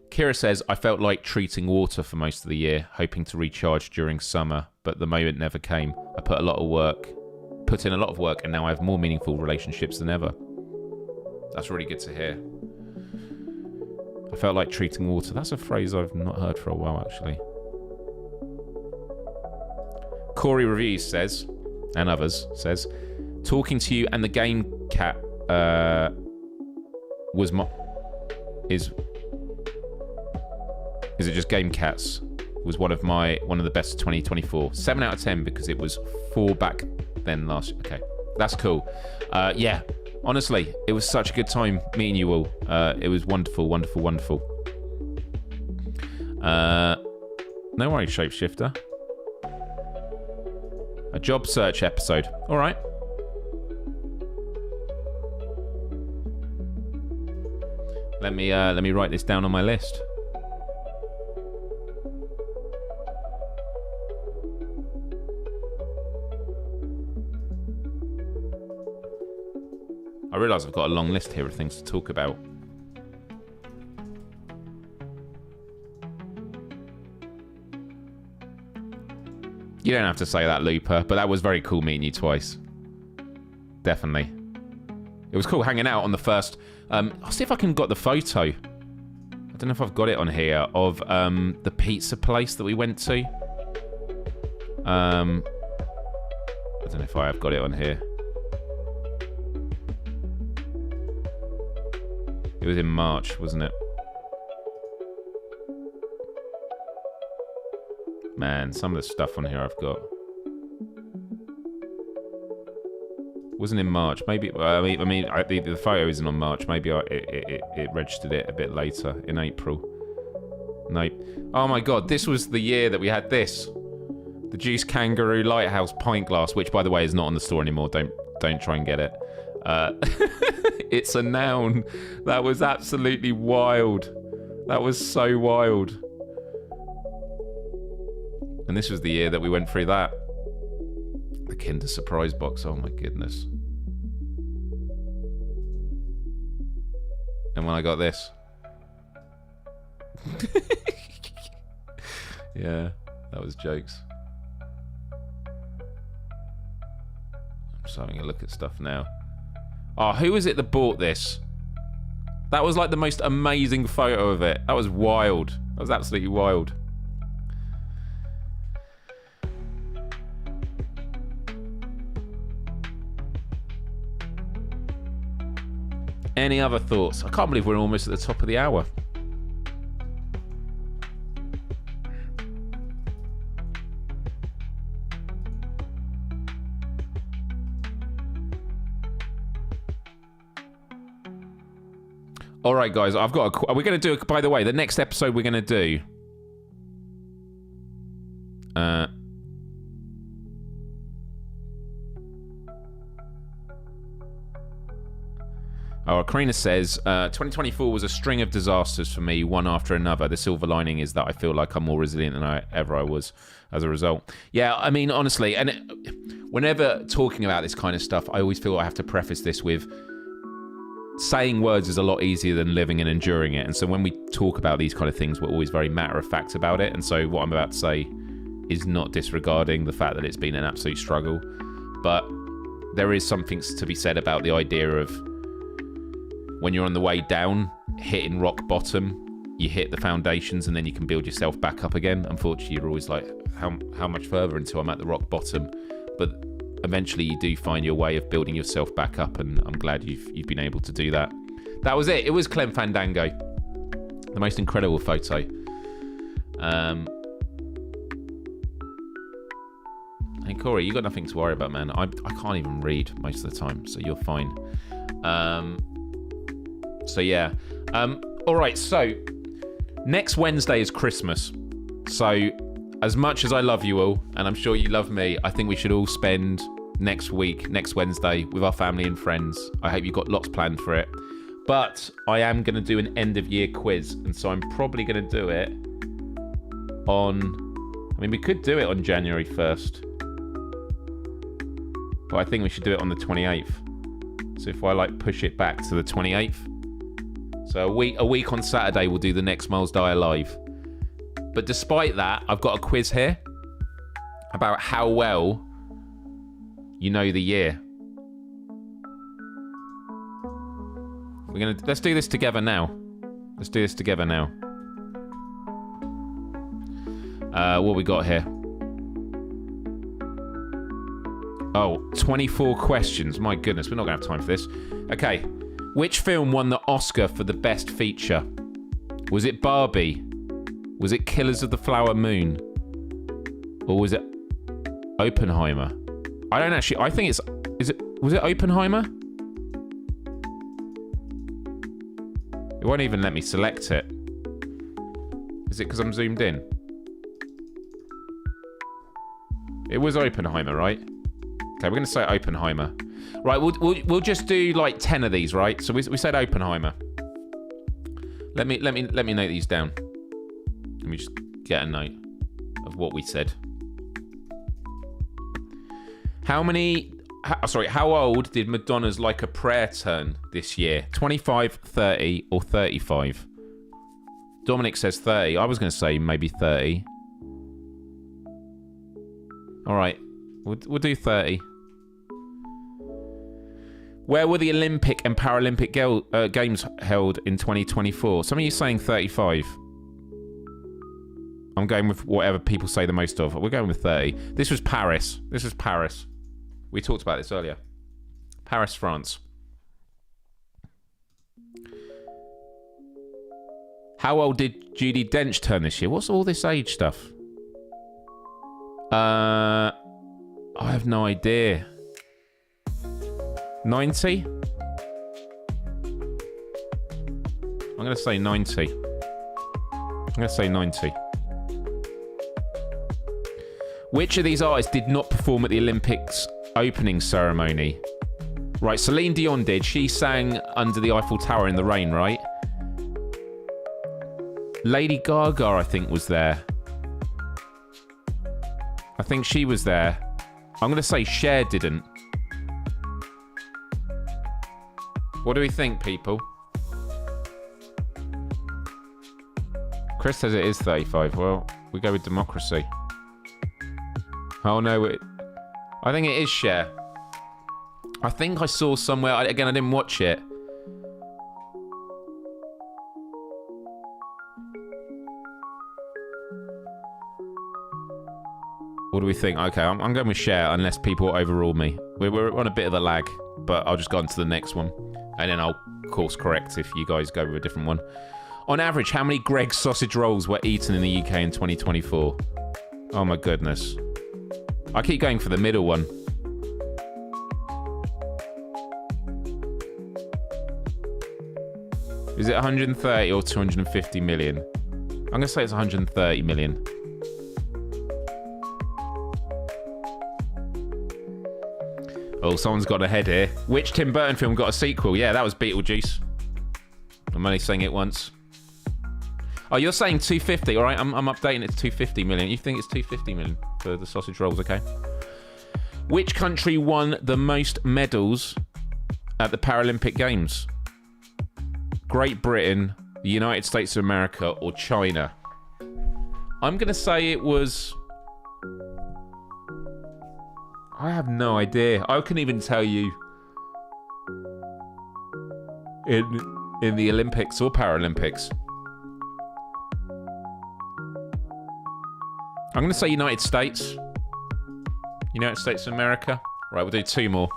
Kira says, I felt like treating water for most of the year, hoping to recharge during summer, but the moment never came. I put in a lot of work, and now I have more meaningful relationships than ever. That's really good to hear. I felt like treating water. That's a phrase I've not heard for a while, actually. Corey Reviews says, and others says, talking to you and the game cat is it just game cats was one of the best of 2024. 7 out of 10 because it was 4 back then last. Okay, that's cool. Yeah. Honestly, it was such a good time meeting you all. It was wonderful. No worries, Shapeshifter. A job search episode. All right. Let me write this down on my list. I realise I've got a long list here of things to talk about. You don't have to say that, Looper, but that was very cool meeting you twice. Definitely. It was cool hanging out on the first... I'll see if I can get the photo. I don't know if I've got it on here, of the pizza place that we went to. I don't know if I have got it on here. It was in March, wasn't it? Man, some of the stuff on here I've got. Wasn't in March. Maybe. The photo isn't on March. Maybe it registered it a bit later in April. Nope. Oh my God! This was the year that we had this. The Juice Kangaroo Lighthouse pint glass, which by the way is not on the store anymore. Don't try and get it. It's a noun. That was absolutely wild. That was so wild. And this was the year that we went through that. The Kinder Surprise box. Oh my goodness. And when I got this. Yeah, that was jokes. I'm just having a look at stuff now. Oh, who was it that bought this? That was like the most amazing photo of it. That was wild. That was absolutely wild. Any other thoughts? I can't believe we're almost at the top of the hour. All right, guys, I've got we're going to do, by the way, the next episode we're going to do. Karina says, 2024 was a string of disasters for me, one after another. The silver lining is that I feel like I'm more resilient than ever I was as a result. Yeah, I mean, honestly, and whenever talking about this kind of stuff, I always feel I have to preface this with saying words is a lot easier than living and enduring it. And so when we talk about these kind of things, we're always very matter-of-fact about it. And so what I'm about to say is not disregarding the fact that it's been an absolute struggle. But there is something to be said about the idea of when you're on the way down, hitting rock bottom, you hit the foundations and then you can build yourself back up again. Unfortunately, you're always like, how much further until I'm at the rock bottom? But eventually you do find your way of building yourself back up, and I'm glad you've been able to do that. That was it. It was Clem Fandango. The most incredible photo. Hey, Corey, you got nothing to worry about, man. I can't even read most of the time, so you're fine. So yeah. All right, so next Wednesday is Christmas. So as much as I love you all, and I'm sure you love me, I think we should all spend next Wednesday, with our family and friends. I hope you've got lots planned for it. But I am going to do an end of year quiz, and so I'm probably going to do it we could do it on January 1st. But I think we should do it on the 28th. So if I push it back to the 28th. So a week on Saturday we'll do the next Myles Dyer live. But despite that, I've got a quiz here about how well you know the year. Let's do this together now. What we got here? Oh, 24 questions. My goodness, we're not going to have time for this. Okay. Which film won the Oscar for the best feature? Was it Barbie? Was it Killers of the Flower Moon? Or was it Oppenheimer? I think was it Oppenheimer? It won't even let me select it. Is it because I'm zoomed in? It was Oppenheimer, right? Okay, we're going to say Oppenheimer. Right, we'll just do 10 of these, right? So we said Oppenheimer. Let me note these down. Let me just get a note of what we said. How old did Madonna's Like a Prayer turn this year? 25, 30, or 35? Dominic says 30. I was going to say maybe 30. All right, we'll do 30. Where were the Olympic and Paralympic Games held in 2024? Some of you saying 35. I'm going with whatever people say the most of. We're going with 30. This was Paris. We talked about this earlier. Paris, France. How old did Judi Dench turn this year? What's all this age stuff? I have no idea. 90? I'm going to say 90. Which of these artists did not perform at the Olympics opening ceremony? Right, Celine Dion did. She sang Under the Eiffel Tower in the rain, right? Lady Gaga, I think, was there. I think she was there. I'm going to say Cher didn't. What do we think, people? Chris says it is 35. Well, we go with democracy. Oh, no. I think it is Cher. I think I saw somewhere... Again, I didn't watch it. What do we think? Okay, I'm going with Cher, unless people overrule me. We're on a bit of a lag, but I'll just go on to the next one. And then I'll course correct if you guys go with a different one. On average, how many Greggs sausage rolls were eaten in the UK in 2024? Oh my goodness. I keep going for the middle one. Is it 130 or 250 million? I'm going to say it's 130 million. Oh, someone's got ahead here. Which Tim Burton film got a sequel? Yeah, that was Beetlejuice. I'm only saying it once. Oh, you're saying 250. All right, I'm updating it to 250 million. You think it's 250 million for the sausage rolls, okay? Which country won the most medals at the Paralympic Games? Great Britain, the United States of America, or China? I'm going to say it was... I have no idea. I couldn't even tell you in the Olympics or Paralympics. I'm going to say United States. United States of America. Right, we'll do two more.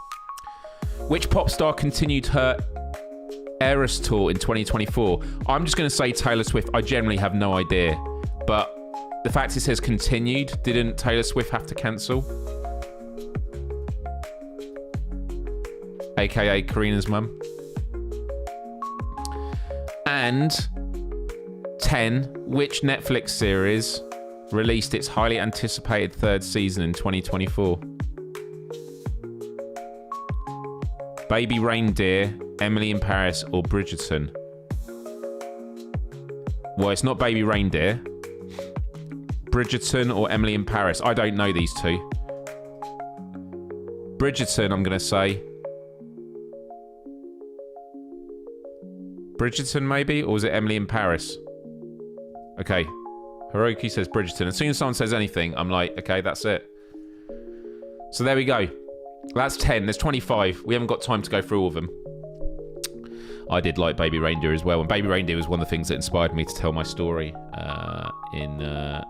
Which pop star continued her Eras tour in 2024? I'm just going to say Taylor Swift. I generally have no idea. But the fact it says continued, didn't Taylor Swift have to cancel? AKA Karina's mum. And 10. Which Netflix series released its highly anticipated third season in 2024? Baby Reindeer, Emily in Paris, or Bridgerton? Well, it's not Baby Reindeer. Bridgerton or Emily in Paris? I don't know these two. Bridgerton, I'm going to say. Bridgerton, maybe? Or was it Emily in Paris? Okay. Hiroki says Bridgerton. As soon as someone says anything, I'm like, okay, that's it. So there we go. That's 10. There's 25. We haven't got time to go through all of them. I did like Baby Reindeer as well. And Baby Reindeer was one of the things that inspired me to tell my story in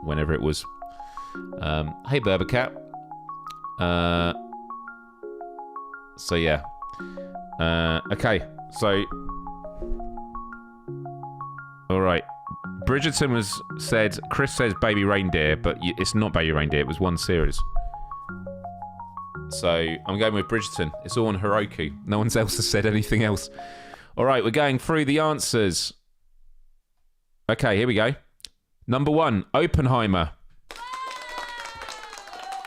whenever it was. Hey, Berbercat. So, yeah. Okay. So, all right. Bridgerton was said. Chris says Baby Reindeer, but it's not Baby Reindeer. It was one series. So I'm going with Bridgerton. It's all on Heroku. No one else has said anything else. All right, we're going through the answers. Okay, here we go. Number 1, Oppenheimer.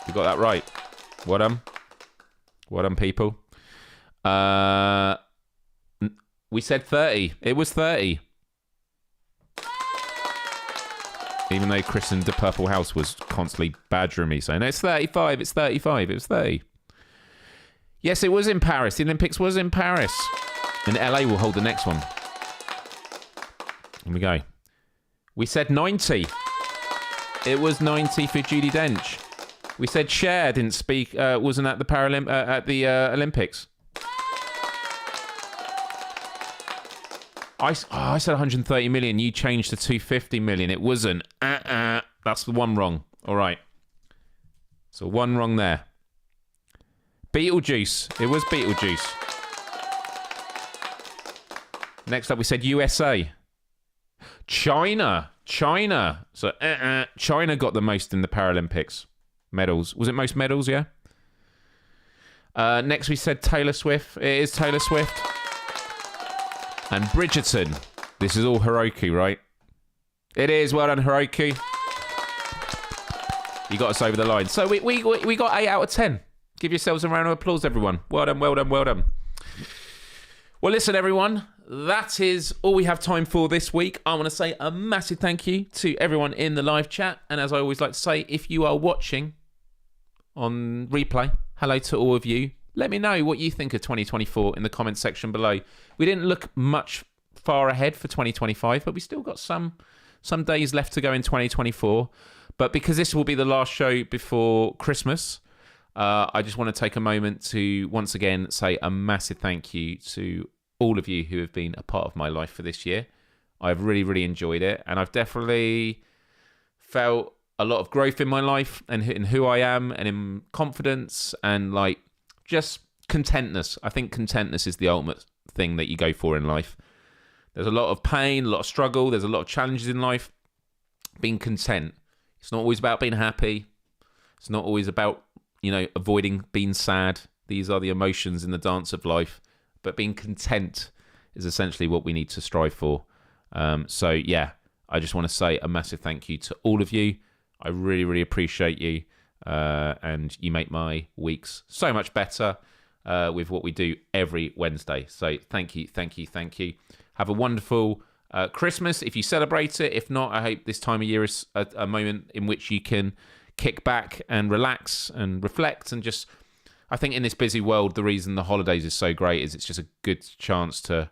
You got that right. Well done. Well done, people. We said 30. It was 30. Even though Chris in the Purple House was constantly badgering me, saying, no, it's 35, it's 35, it was 30. Yes, it was in Paris. The Olympics was in Paris. And LA will hold the next one. Here we go. We said 90. It was 90 for Judi Dench. We said Cher didn't speak, wasn't at the Olympics. I said 130 million. You changed to 250 million. It wasn't. That's the one wrong. All right. So one wrong there. Beetlejuice. It was Beetlejuice. Next up, we said USA. China. So China got the most in the Paralympics. Medals. Was it most medals, yeah? Next, we said Taylor Swift. It is Taylor Swift. And Bridgerton. This is all Hiroki, right? It is. Well done, Hiroki. You got us over the line. So we got 8 out of 10. Give yourselves a round of applause, everyone. Well done, well done, well done. Well, listen, everyone. That is all we have time for this week. I want to say a massive thank you to everyone in the live chat. And as I always like to say, if you are watching on replay, hello to all of you. Let me know what you think of 2024 in the comments section below. We didn't look much far ahead for 2025, but we still got some days left to go in 2024. But because this will be the last show before Christmas, I just want to take a moment to once again say a massive thank you to all of you who have been a part of my life for this year. I've really, really enjoyed it. And I've definitely felt a lot of growth in my life and in who I am and in confidence and like just contentness. I think contentness is the ultimate thing that you go for in life. There's a lot of pain, a lot of struggle. There's a lot of challenges in life. Being content. It's not always about being happy. It's not always about, avoiding being sad. These are the emotions in the dance of life. But being content is essentially what we need to strive for. So, yeah, I just want to say a massive thank you to all of you. I really, really appreciate you. And you make my weeks so much better with what we do every Wednesday. So thank you, thank you, thank you. Have a wonderful Christmas if you celebrate it. If not, I hope this time of year is a moment in which you can kick back and relax and reflect and just... I think in this busy world, the reason the holidays is so great is it's just a good chance to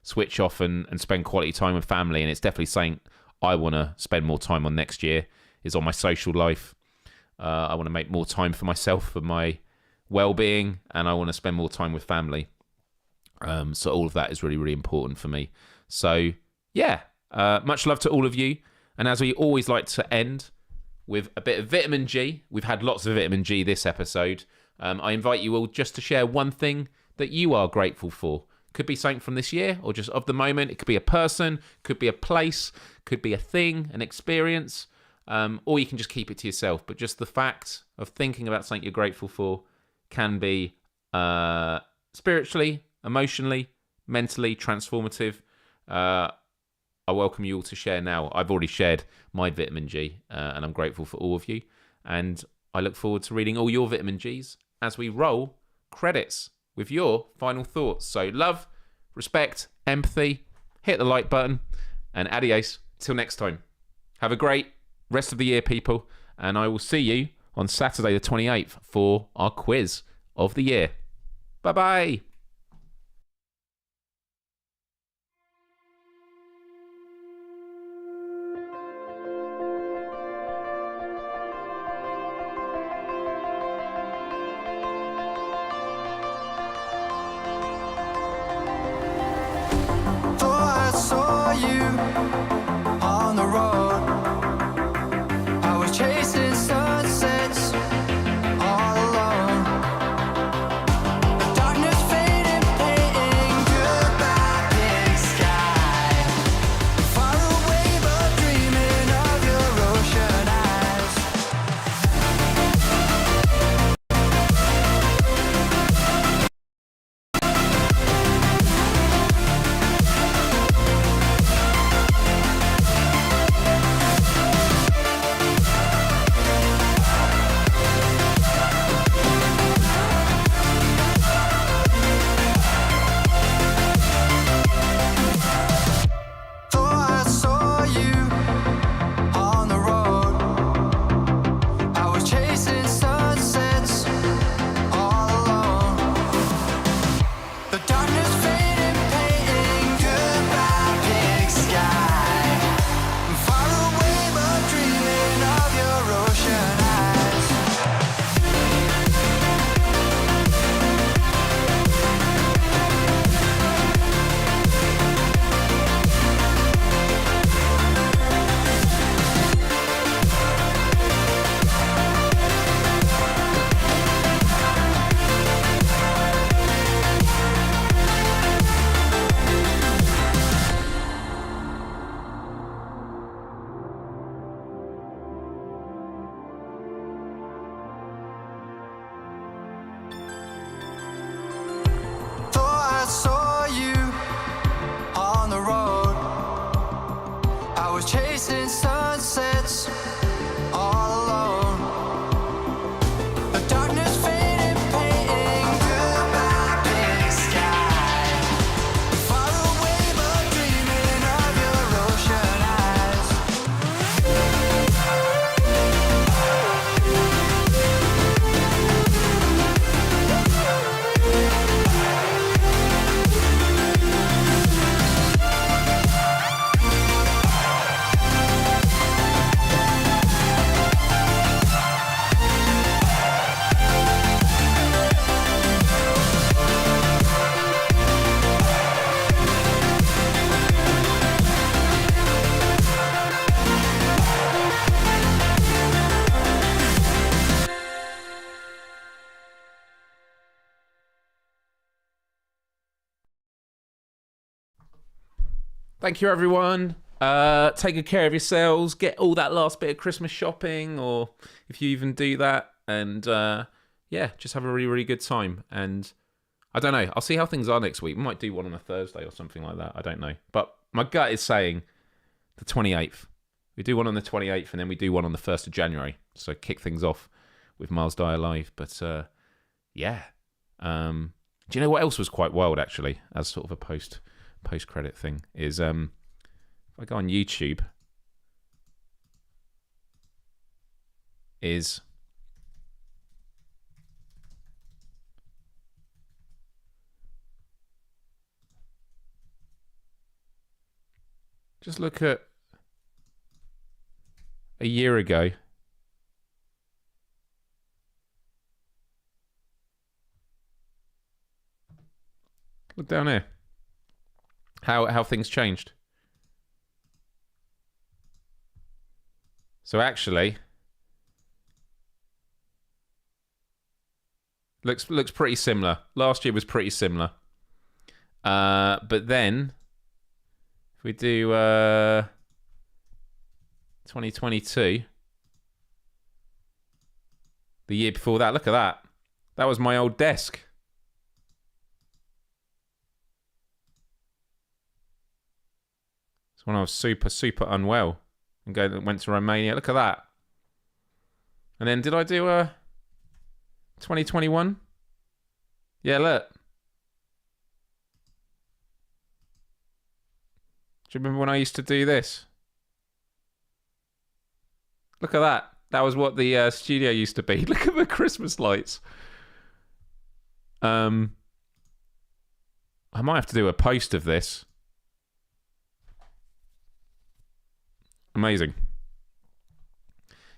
switch off and spend quality time with family. And it's definitely something I want to spend more time on next year, is on my social life. I want to make more time for myself, for my well-being, and I want to spend more time with family. So all of that is really, really important for me. So, yeah, much love to all of you. And as we always like to end with a bit of vitamin G, we've had lots of vitamin G this episode. I invite you all just to share one thing that you are grateful for. Could be something from this year or just of the moment. It could be a person, could be a place, could be a thing, an experience, or you can just keep it to yourself. But just the fact of thinking about something you're grateful for can be spiritually, emotionally, mentally transformative. I welcome you all to share now. I've already shared my vitamin G, and I'm grateful for all of you. And I look forward to reading all your vitamin Gs as we roll credits with your final thoughts. So love, respect, empathy, hit the like button, and adios till next time. Have a great rest of the year, people, and I will see you on Saturday the 28th for our quiz of the year. Bye-bye. thank you, everyone. Take good care of yourselves. Get all that last bit of Christmas shopping, or if you even do that. And yeah, just have a really, really good time. And I don't know. I'll see how things are next week. We might do one on a Thursday or something like that. I don't know. But my gut is saying the 28th. We do one on the 28th, and then we do one on the 1st of January. So kick things off with Myles Dyer live. But yeah. Do you know what else was quite wild, actually, as sort of a post-credit thing? Is if I go on YouTube, is just look at a year ago. Look down here. How things changed. So actually, looks pretty similar. Last year was pretty similar. But then if we do 2022, the year before that, look at that. That was my old desk. It's when I was super, super unwell and went to Romania. Look at that. And then did I do 2021? Yeah, look. Do you remember when I used to do this? Look at that. That was what the studio used to be. Look at the Christmas lights. I might have to do a post of this. Amazing.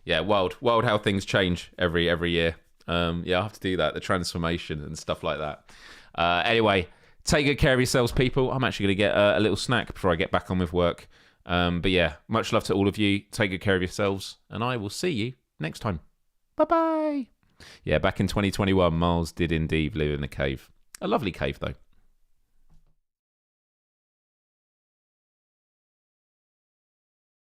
Yeah, wild how things change every year. Yeah, I'll have to do that, the transformation and stuff like that. Anyway, take good care of yourselves, people. I'm actually going to get a little snack before I get back on with work. But yeah, much love to all of you. Take good care of yourselves, and I will see you next time. Bye-bye. Yeah, back in 2021, Myles did indeed live in a cave. A lovely cave, though.